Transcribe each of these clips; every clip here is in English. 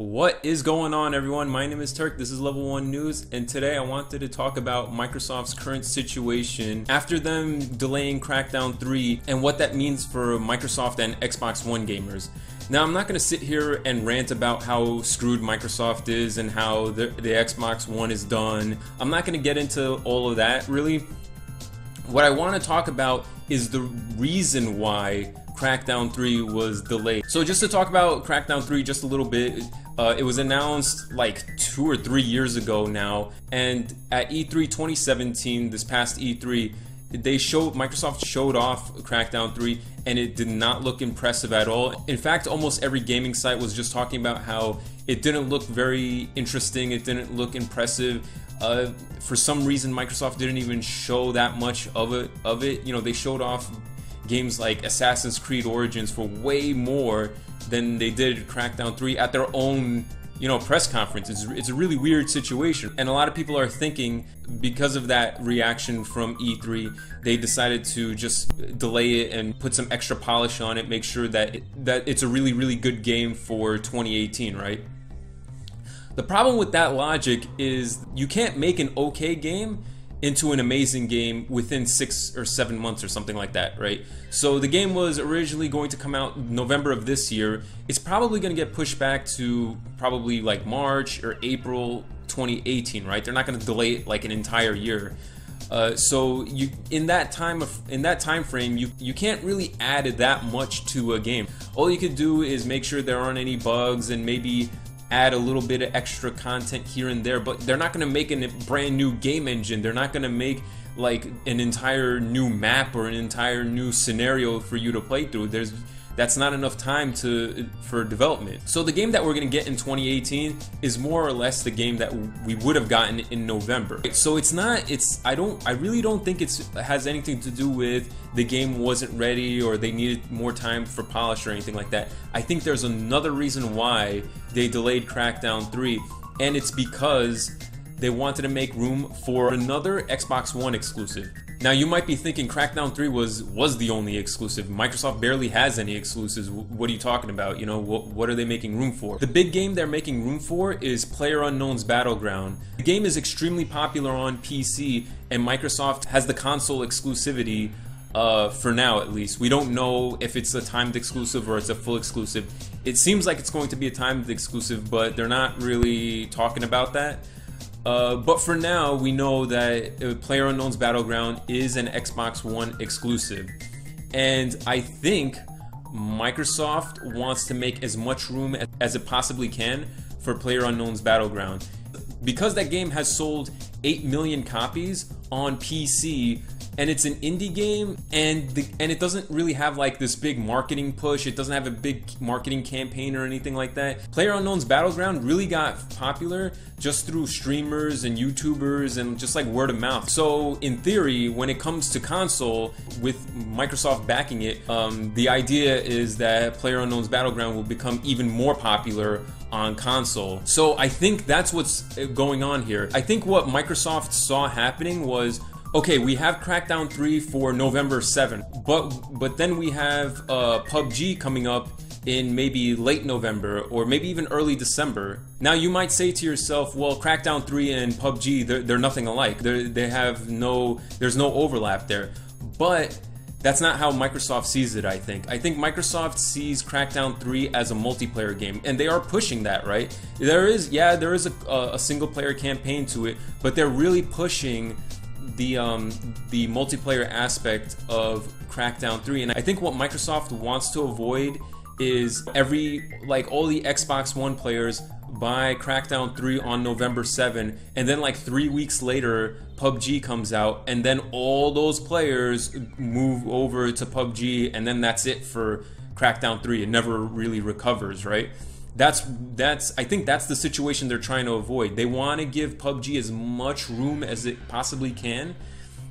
What is going on, everyone? My name is Turk, this is Level 1 News, and today I wanted to talk about Microsoft's current situation after them delaying Crackdown 3 and what that means for Microsoft and Xbox One gamers. Now, I'm not going to sit here and rant about how screwed Microsoft is and how the Xbox One is done. I'm not going to get into all of that, really. What I want to talk about is the reason why Crackdown 3 was delayed. So just to talk about Crackdown 3 just a little bit, it was announced like 2 or 3 years ago now, and at E3 2017, this past E3, Microsoft showed off Crackdown 3 and it did not look impressive at all. In fact, almost every gaming site was just talking about how it didn't look very interesting, it didn't look impressive. For some reason, Microsoft didn't even show that much of it. You know, they showed off games like Assassin's Creed Origins for way more than they did Crackdown 3 at their own, press conference. It's a really weird situation, and a lot of people are thinking because of that reaction from E3, they decided to just delay it and put some extra polish on it, make sure that it's a really good game for 2018, right? The problem with that logic is you can't make an okay game into an amazing game within 6 or 7 months or something like that, right? So the game was originally going to come out November of this year. It's probably going to get pushed back to probably like March or April 2018, right? They're not going to delay it like an entire year. So in that time frame, you can't really add that much to a game. All you could do is make sure there aren't any bugs and maybe add a little bit of extra content here and there, but they're not going to make a brand new game engine. They're not going to make like an entire new map or an entire new scenario for you to play through. That's not enough time for development. So the game that we're going to get in 2018 is more or less the game that we would have gotten in November. So I really don't think it has anything to do with the game wasn't ready or they needed more time for polish or anything like that. I think there's another reason why they delayed Crackdown 3, and it's because they wanted to make room for another Xbox One exclusive. Now you might be thinking Crackdown 3 was the only exclusive. Microsoft barely has any exclusives. What are you talking about? What are they making room for? The big game they're making room for is PlayerUnknown's Battleground. The game is extremely popular on PC, and Microsoft has the console exclusivity for now, at least. We don't know if it's a timed exclusive or it's a full exclusive. It seems like it's going to be a timed exclusive, but they're not really talking about that. But for now, we know that PlayerUnknown's Battleground is an Xbox One exclusive. And I think Microsoft wants to make as much room as it possibly can for PlayerUnknown's Battleground. Because that game has sold 8 million copies on PC, and it's an indie game, and it doesn't really have like this big marketing push. It doesn't have a big marketing campaign or anything like that. PlayerUnknown's Battleground really got popular just through streamers and YouTubers and just like word of mouth. So in theory, when it comes to console, with Microsoft backing it, the idea is that PlayerUnknown's Battleground will become even more popular on console. So I think that's what's going on here. I think what Microsoft saw happening was, okay, we have Crackdown 3 for November 7th, but then we have PUBG coming up in maybe late November or maybe even early December. Now you might say to yourself, well, Crackdown 3 and PUBG, they're nothing alike. There's no overlap there. But that's not how Microsoft sees it, I think. I think Microsoft sees Crackdown 3 as a multiplayer game, and they are pushing that, right? There is a single player campaign to it, but they're really pushing the multiplayer aspect of Crackdown 3, and I think what Microsoft wants to avoid is all the Xbox One players buy Crackdown 3 on November 7, and then like 3 weeks later PUBG comes out, and then all those players move over to PUBG, and then that's it for Crackdown 3. It never really recovers, right? I think that's the situation they're trying to avoid. They want to give PUBG as much room as it possibly can,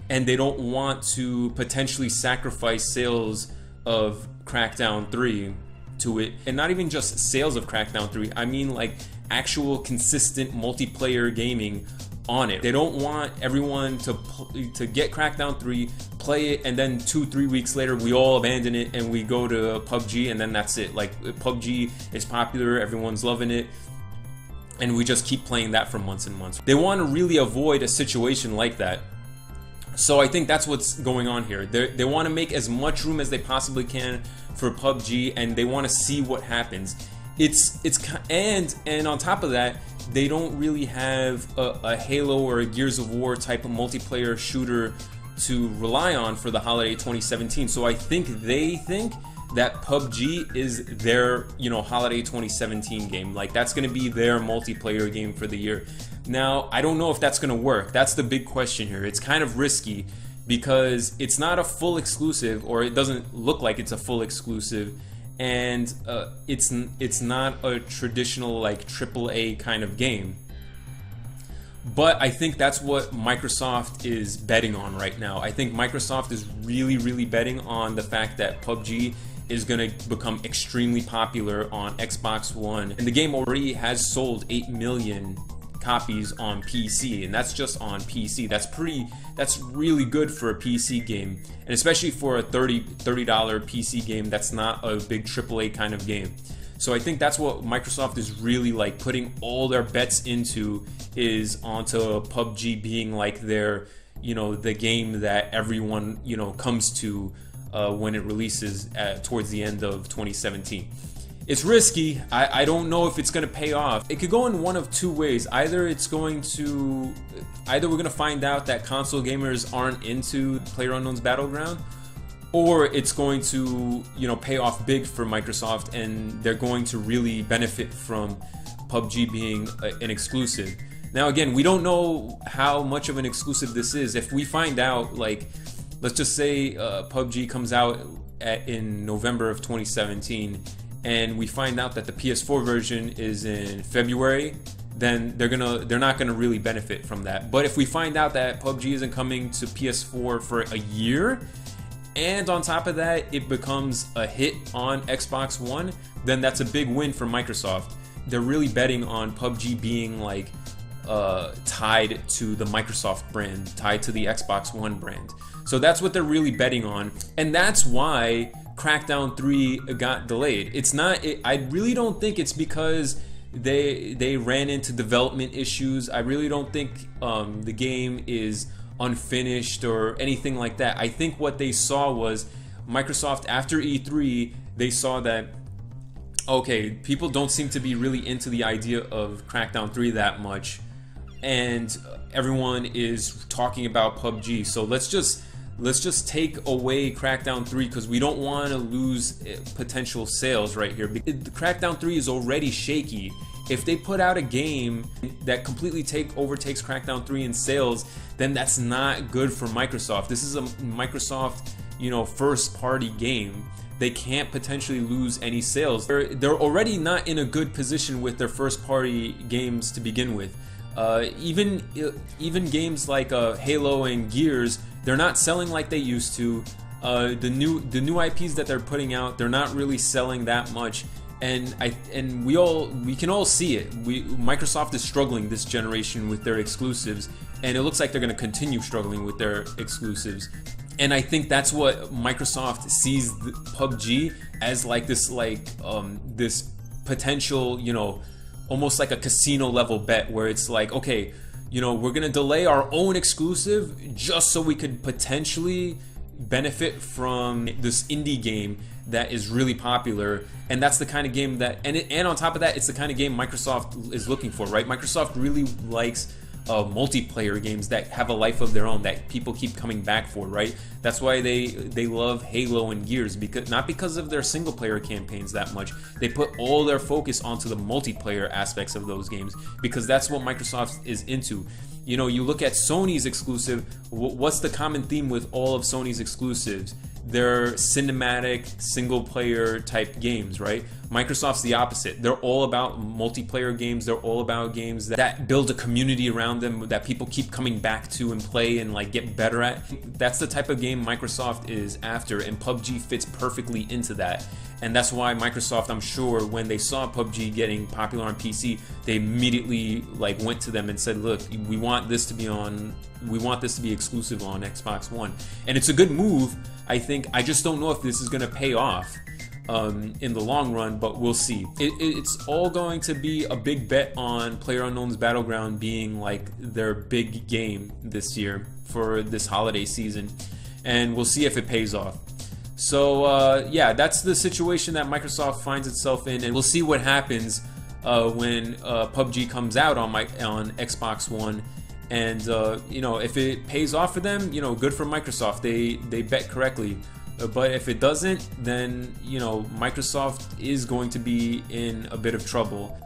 and they don't want to potentially sacrifice sales of Crackdown 3 to it. And not even just sales of Crackdown 3, I mean like actual consistent multiplayer gaming on it. They don't want everyone to get Crackdown 3, play it, and then 2-3 weeks later we all abandon it and we go to PUBG, and then that's it. Like, PUBG is popular, everyone's loving it, and we just keep playing that for months and months. They want to really avoid a situation like that. So I think that's what's going on here. They want to make as much room as they possibly can for PUBG, and they want to see what happens. And on top of that, they don't really have a Halo or a Gears of War type of multiplayer shooter to rely on for the holiday 2017. So I think they think that PUBG is their, you know, holiday 2017 game. Like, that's going to be their multiplayer game for the year. Now, I don't know if that's going to work. That's the big question here. It's kind of risky because it's not a full exclusive, or it doesn't look like it's a full exclusive, and it's not a traditional like AAA kind of game. But I think that's what Microsoft is betting on right now. I think Microsoft is really betting on the fact that PUBG is going to become extremely popular on Xbox One. And the game already has sold 8 million copies on PC, and that's just on PC. That's really good for a PC game, and especially for a $30 PC game that's not a big AAA kind of game. So I think that's what Microsoft is really like putting all their bets into, is onto PUBG being like their, you know, the game that everyone, you know, comes to when it releases towards the end of 2017. It's risky. I don't know if it's going to pay off. It could go in one of two ways. Either we're going to find out that console gamers aren't into PlayerUnknown's Battleground, or it's going to, you know, pay off big for Microsoft, and they're going to really benefit from PUBG being an exclusive. Now again, we don't know how much of an exclusive this is. If we find out, like, let's just say PUBG comes out in November of 2017, and we find out that the PS4 version is in February, then they're not gonna really benefit from that. But if we find out that PUBG isn't coming to PS4 for a year, and on top of that it becomes a hit on Xbox One, then that's a big win for Microsoft. They're really betting on PUBG being like tied to the Microsoft brand, tied to the Xbox One brand. So that's what they're really betting on, and that's why Crackdown 3 got delayed. It's not. I really don't think it's because they ran into development issues. I really don't think the game is unfinished or anything like that. I think what they saw was Microsoft, after E3, they saw that, okay, people don't seem to be really into the idea of Crackdown 3 that much, and everyone is talking about PUBG. So let's just take away Crackdown 3 because we don't want to lose potential sales right here. Crackdown 3 is already shaky. If they put out a game that completely overtakes Crackdown 3 in sales, then that's not good for Microsoft. This is a Microsoft, you know, first party game. They can't potentially lose any sales. They're already not in a good position with their first party games to begin with. Even games like Halo and Gears, they're not selling like they used to. The new IPs that they're putting out, they're not really selling that much. And we can all see it. Microsoft is struggling this generation with their exclusives, and it looks like they're going to continue struggling with their exclusives. And I think that's what Microsoft sees PUBG as, like this this potential, you know, almost like a casino level bet, where it's like, okay, you know, we're gonna delay our own exclusive just so we could potentially benefit from this indie game that is really popular. And that's the kind of game that, and on top of that, it's the kind of game Microsoft is looking for, right? Microsoft really likes multiplayer games that have a life of their own, that people keep coming back for, right? That's why they love Halo and Gears, because not because of their single player campaigns that much. They put all their focus onto the multiplayer aspects of those games, because that's what Microsoft is into. You know, you look at Sony's exclusive, what's the common theme with all of Sony's exclusives? They're cinematic, single player type games, right? Microsoft's the opposite. They're all about multiplayer games. They're all about games that build a community around them, that people keep coming back to and play and like get better at. That's the type of game Microsoft is after, and PUBG fits perfectly into that. And that's why Microsoft, I'm sure, when they saw PUBG getting popular on PC, they immediately like went to them and said, look, we want this to be exclusive on Xbox One. And it's a good move, I think. I just don't know if this is going to pay off. in the long run, but we'll see. It's all going to be a big bet on PlayerUnknown's Battleground being like their big game this year for this holiday season, and we'll see if it pays off. So yeah, that's the situation that Microsoft finds itself in, and we'll see what happens when PUBG comes out on Xbox One. And you know, if it pays off for them, you know, good for Microsoft. They bet correctly. But if it doesn't, then you know, Microsoft is going to be in a bit of trouble.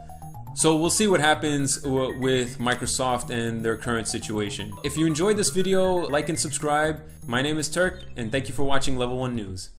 So we'll see what happens with Microsoft and their current situation. If you enjoyed this video, like and subscribe. My name is Turk, and thank you for watching Level 1 News.